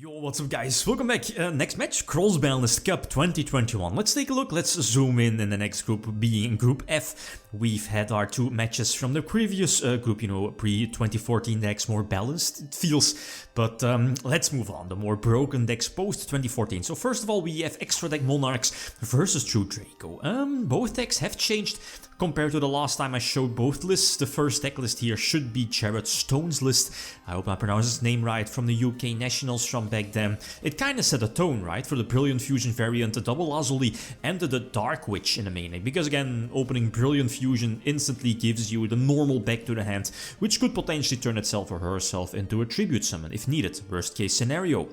Yo, what's up guys, welcome back. Next match, Cross-Banlist Cup 2021. Let's take a look, let's zoom in the next group, being Group F. We've had our two matches from the previous group, you know, pre-2014 decks, more balanced it feels. But let's move on, the more broken decks post-2014. So first of all, we have extra deck Monarchs versus True Draco. Both decks have changed compared to the last time I showed both lists. The first deck list here should be Jared Stone's list. I hope I pronounced his name right, from the UK Nationals from back then. It kinda set a tone, right, for the Brilliant Fusion variant, the double Azuli and the Dark Witch in the main deck. Because again, opening Brilliant Fusion instantly gives you the normal back to the hand, which could potentially turn itself or herself into a tribute summon if needed, worst case scenario.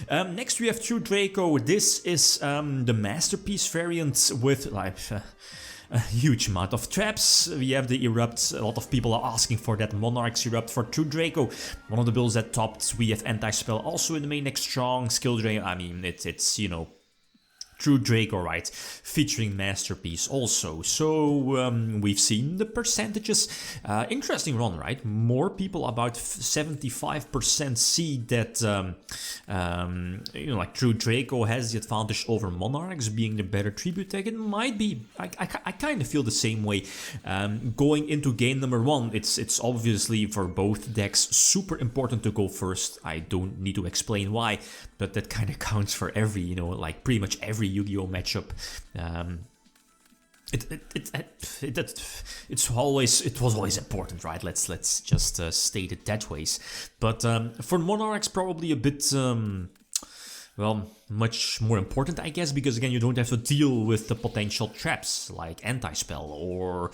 Next we have True Draco. This is the Masterpiece variant with like a huge amount of traps. We have the Erupt, a lot of people are asking for that Monarchs Erupt for True Draco. One of the builds that topped. We have Anti-Spell also in the main deck, strong skill drain. I mean, it's you know, True Draco, right, featuring Masterpiece also. So we've seen the percentages. Interesting run, right? More people, about 75%, see that you know, like True Draco has the advantage over Monarchs, being the better tribute deck. It might be. I kind of feel the same way. Going into game number one, it's obviously for both decks super important to go first. I don't need to explain why, but that kind of counts for every, you know, like pretty much every Yugioh matchup. It was always important, right? Let's just state it that ways. But for Monarchs, probably a bit well, much more important, I guess, because again, you don't have to deal with the potential traps like Anti-Spell or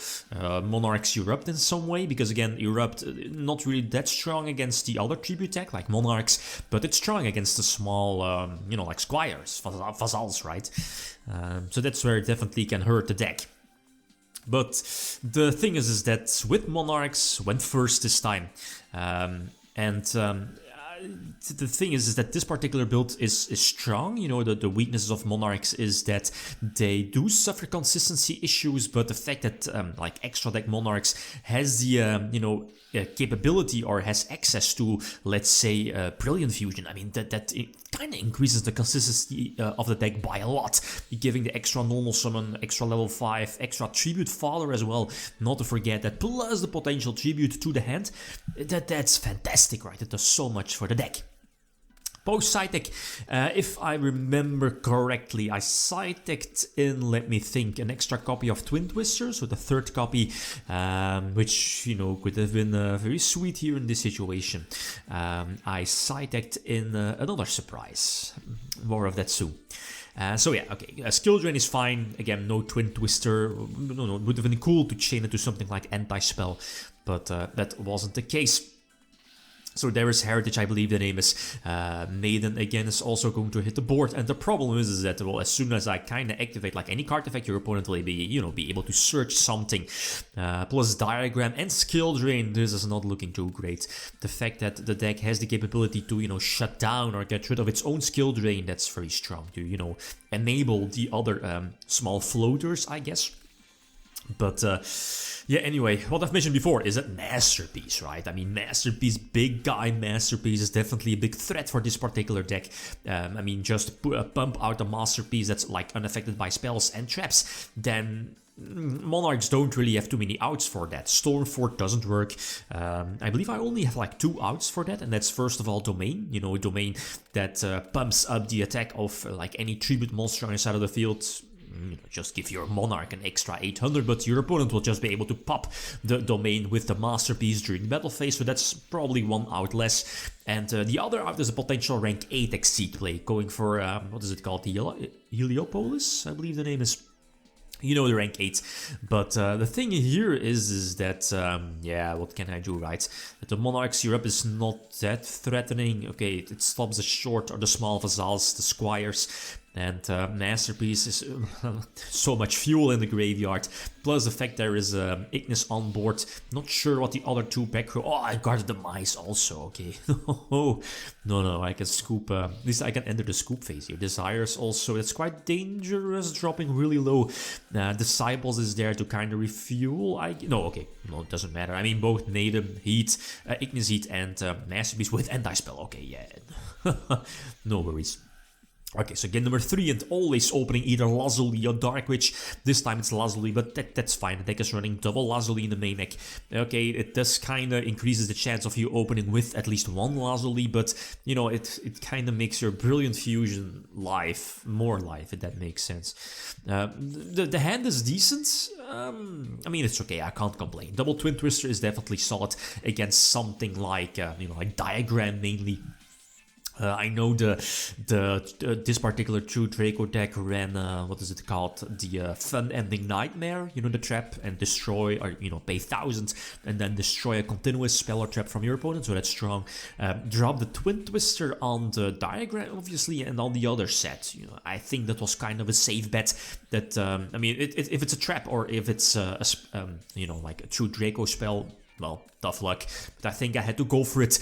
Monarchs Erupt in some way, because again, Erupt not really that strong against the other tribute deck like Monarchs, but it's strong against the small, you know, like Squires, Vassals, right? So that's where it definitely can hurt the deck. But the thing is that with Monarchs, went first this time, the thing is that this particular build is strong. You know, the weaknesses of Monarchs is that they do suffer consistency issues, but the fact that like extra deck Monarchs has the you know, capability or has access to, let's say, Brilliant Fusion, I mean that kind of increases the consistency of the deck by a lot, giving the extra normal summon, extra level 5, extra tribute father as well, not to forget that, plus the potential tribute to the hand. That's fantastic, right? It does so much for the deck. Post side deck, if I remember correctly, I side decked in, let me think, an extra copy of Twin Twister, so the third copy, which, you know, could have been very sweet here in this situation. I side decked in another surprise, more of that soon. So yeah, okay, skill drain is fine. Again, no Twin Twister. No, it would have been cool to chain it to something like Anti-Spell, but that wasn't the case. So there is Heritage, I believe the name is. Maiden again is also going to hit the board, and the problem is that, well, as soon as I kind of activate like any card effect, your opponent will be, you know, be able to search something. Plus Diagram and Skill Drain, this is not looking too great. The fact that the deck has the capability to, you know, shut down or get rid of its own Skill Drain, that's very strong to, you know, enable the other small floaters, I guess. But yeah, anyway, what I've mentioned before is that Masterpiece, right? I mean, Masterpiece, big guy Masterpiece is definitely a big threat for this particular deck. I mean, just pump out a Masterpiece that's like unaffected by spells and traps, then Monarchs don't really have too many outs for that. Stormfort doesn't work. I believe I only have like 2 outs for that, and that's first of all Domain. You know, Domain that pumps up the attack of like any tribute monster on the side of the field. You know, just give your Monarch an extra 800, but your opponent will just be able to pop the Domain with the Masterpiece during battle phase, so that's probably 1 out less. And the other out is a potential rank 8 Exceed play, going for, what is it called, Heliopolis, I believe the name is. You know, the rank 8, but the thing here is that, yeah, what can I do, right? The Monarchs Europe is not that threatening. Okay, it stops the short or the small vassals, the squires, And Masterpiece is so much fuel in the graveyard. Plus the fact there is Ignis on board. Not sure what the other two back row. Oh, I guarded the mice also. Okay. No, I can scoop. At least I can enter the scoop phase here. Desires also. It's quite dangerous, dropping really low. Disciples is there to kind of refuel. No, it doesn't matter. I mean, both Nadim, Heat, Ignis Heat, and Masterpiece with anti-spell. Okay, yeah. No worries. Okay, so game number 3 and always opening either Lazuli or Dark Witch. This time it's Lazuli, but that's fine. The deck is running double Lazuli in the main deck. Okay, it does kind of increases the chance of you opening with at least one Lazuli, but you know, it kind of makes your Brilliant Fusion more live, if that makes sense. The hand is decent. I mean, it's okay, I can't complain. Double Twin Twister is definitely solid against something like, like Diagram mainly. I know this particular true Draco deck ran, what is it called? The Fun Ending Nightmare, you know, the trap, and destroy, or, pay thousands, and then destroy a continuous spell or trap from your opponent, so that's strong. Drop the Twin Twister on the Diagram, obviously, and on the other set. I think that was kind of a safe bet that, I mean, if it's a trap, or if it's, like a true Draco spell, well, tough luck, but I think I had to go for it,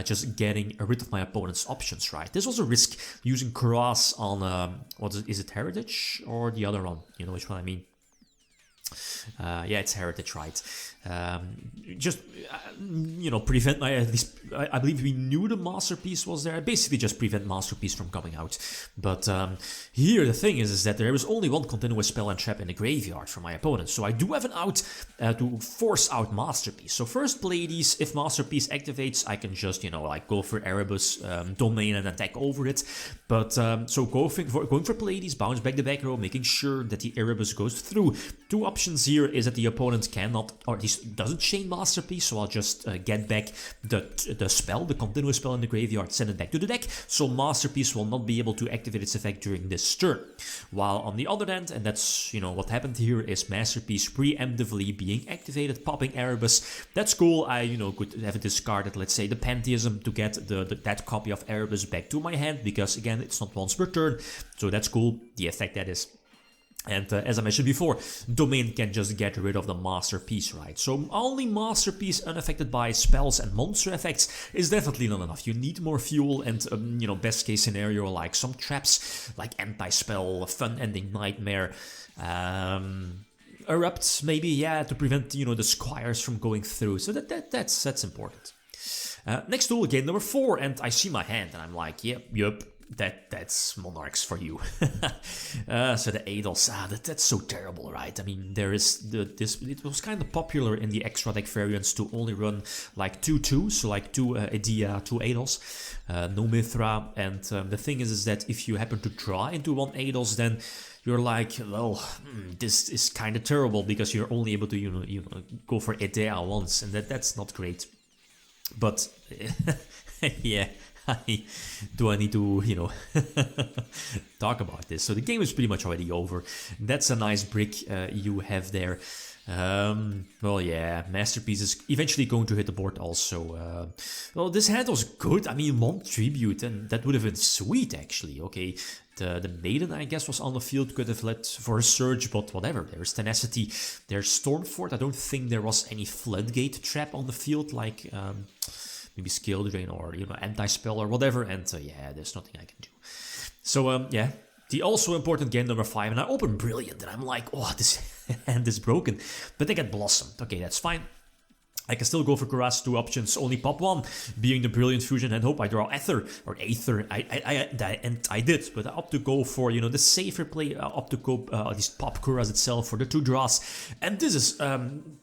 just getting rid of my opponent's options, right? This was a risk using Cross on, is it Heritage or the other one? You know which one I mean? Yeah, it's Heritage, right? Prevent my, at least, I believe we knew the Masterpiece was there. Basically just prevent Masterpiece from coming out. But here the thing is that there is only one continuous spell and trap in the graveyard for my opponent. So I do have an out to force out Masterpiece. So first play these. If Masterpiece activates, I can just, go for Erebus, Domain, and attack over it. But so going for play these, bounce back the back row, making sure that the Erebus goes through. Two options here is that the opponent cannot, or at least doesn't chain Masterpiece, so I'll just get back the spell, the continuous spell in the graveyard, send it back to the deck, so Masterpiece will not be able to activate its effect during this turn. While on the other end, and that's, what happened here, is Masterpiece preemptively being activated, popping Erebus. That's cool. I, could have discarded, let's say, the Pantheism to get that copy of Erebus back to my hand, because again, it's not once per turn, so that's cool, the effect that is. And as I mentioned before, Domain can just get rid of the Masterpiece, right? So only Masterpiece unaffected by spells and monster effects is definitely not enough. You need more fuel and, best case scenario, like some traps, like Anti-Spell, Fun Ending Nightmare, Erupt, maybe, yeah, to prevent, the Squires from going through. So that's important. Next tool, game number 4, and I see my hand, and I'm like, yep. That's Monarchs for you. So the Adels, that's so terrible, right? I mean, there is it was kind of popular in the extra deck variants to only run like 2/2, so like 2 Edea, 2 Adels, no Mithra, and the thing is that if you happen to draw into one Adels, then you're like, well, this is kind of terrible because you're only able to go for Edea once, and that's not great. But yeah. Do I need to, talk about this? So the game is pretty much already over. That's a nice brick you have there. Well, yeah, Masterpiece is eventually going to hit the board also. Well, this hand was good. I mean, 1 tribute, and that would have been sweet, actually. Okay, the Maiden, I guess, was on the field, could have led for a surge, but whatever. There's Tenacity, there's Stormfort. I don't think there was any Floodgate trap on the field, like... maybe Skill Drain or, Anti-Spell or whatever, and yeah, there's nothing I can do. So, yeah, the also important game number 5, and I open Brilliant, and I'm like, oh, this hand is broken, but they get Blossomed. Okay, that's fine. I can still go for Kuras, 2 options, only pop 1, being the Brilliant Fusion, and hope I draw Aether, or Aether, and I did, but I opt to go for, the safer play, opt to go, at least pop Kuras itself for the 2 draws, and this is,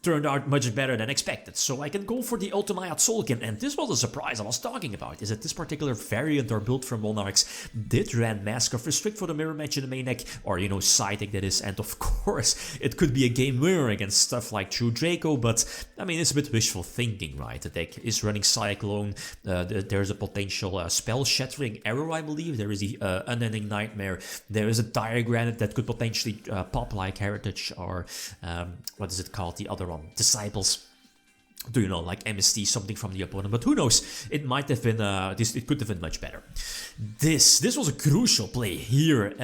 turned out much better than expected, so I can go for the Ultimayat Soulkin, and this was a surprise I was talking about, is that this particular variant or build from Monarchs did ran Mask of Restrict for the mirror match in the main deck, or, side deck that is, and of course, it could be a game winner against stuff like True Draco, but, I mean, it's a bit wishful thinking, right? The deck is running Cyclone, there's a potential spell shattering arrow, I believe, there is the Unending Nightmare, there is a Diagram that could potentially pop like Heritage or what is it called, the other one, Disciples. do, you know, like MST something from the opponent, but who knows, it might have been, it could have been much better. This was a crucial play here.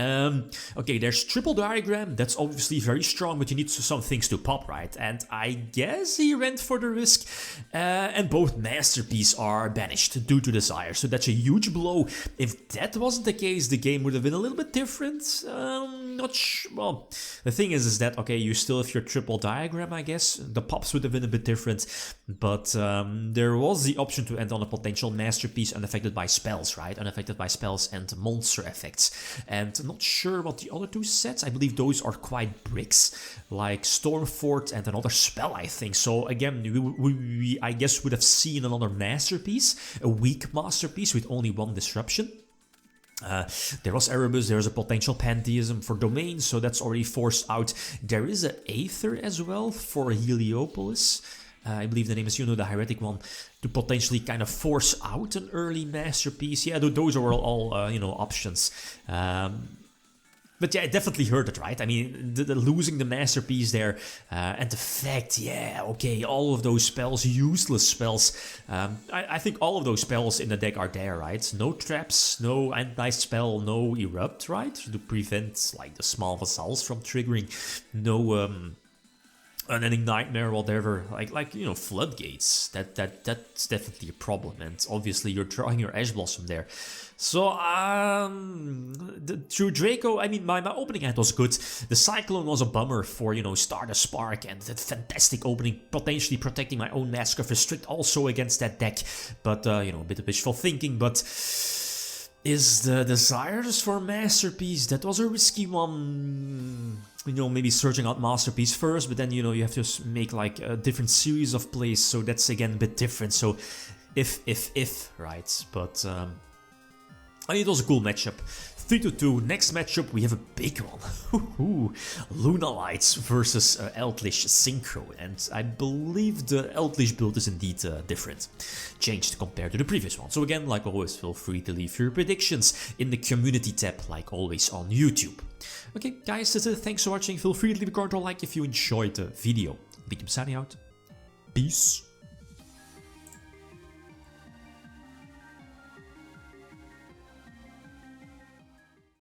Okay, there's triple diagram, that's obviously very strong, but you need some things to pop, right? And I guess he went for the risk, and both Masterpiece are banished due to Desire, so that's a huge blow. If that wasn't the case, the game would have been a little bit different. Not sure. Well, the thing is that, okay, you still have your triple diagram, I guess. The pops would have been a bit different, but there was the option to end on a potential Masterpiece unaffected by spells, right? Unaffected by spells and monster effects. And I'm not sure what the other two sets, I believe those are quite bricks, like Stormfort and another spell, I think. So again, we I guess would have seen another Masterpiece, a weak Masterpiece with only one disruption. There was Erebus, there was a potential Pantheism for Domain, so that's already forced out. There is an Aether as well for Heliopolis. I believe the name is, you know, the Heretic one, to potentially kind of force out an early Masterpiece. Yeah, those are all you know, options. But yeah, it definitely hurt it, right? I mean, losing the Masterpiece there, and the fact, yeah, okay, all of those spells, useless spells. I think all of those spells in the deck are there, right? No traps, no anti-spell, no Erupt, right? To prevent, like, the small vassals from triggering. No, Unending Nightmare, whatever, like you know, Floodgates. That's definitely a problem, and obviously you're drawing your Ash Blossom there. So through Draco, I mean, my opening hand was good. The Cyclone was a bummer for, you know, Stardust Spark, and that fantastic opening, potentially protecting my own Mask of Restrict also against that deck. But you know, a bit of wishful thinking. But is the Desires for Masterpiece? That was a risky one. You know, maybe searching out Masterpiece first, but then, you know, you have to make like a different series of plays, so that's again a bit different. So if right, but I mean, it was a cool matchup. 3-2. Next matchup, we have a big one. Luna Lights versus Eldritch Synchro. And I believe the Eldritch build is indeed different. Changed compared to the previous one. So again, like always, feel free to leave your predictions in the community tab, like always on YouTube. Okay, guys, that's it. Thanks for watching. Feel free to leave a comment or like if you enjoyed the video. YgoPro signing out. Peace.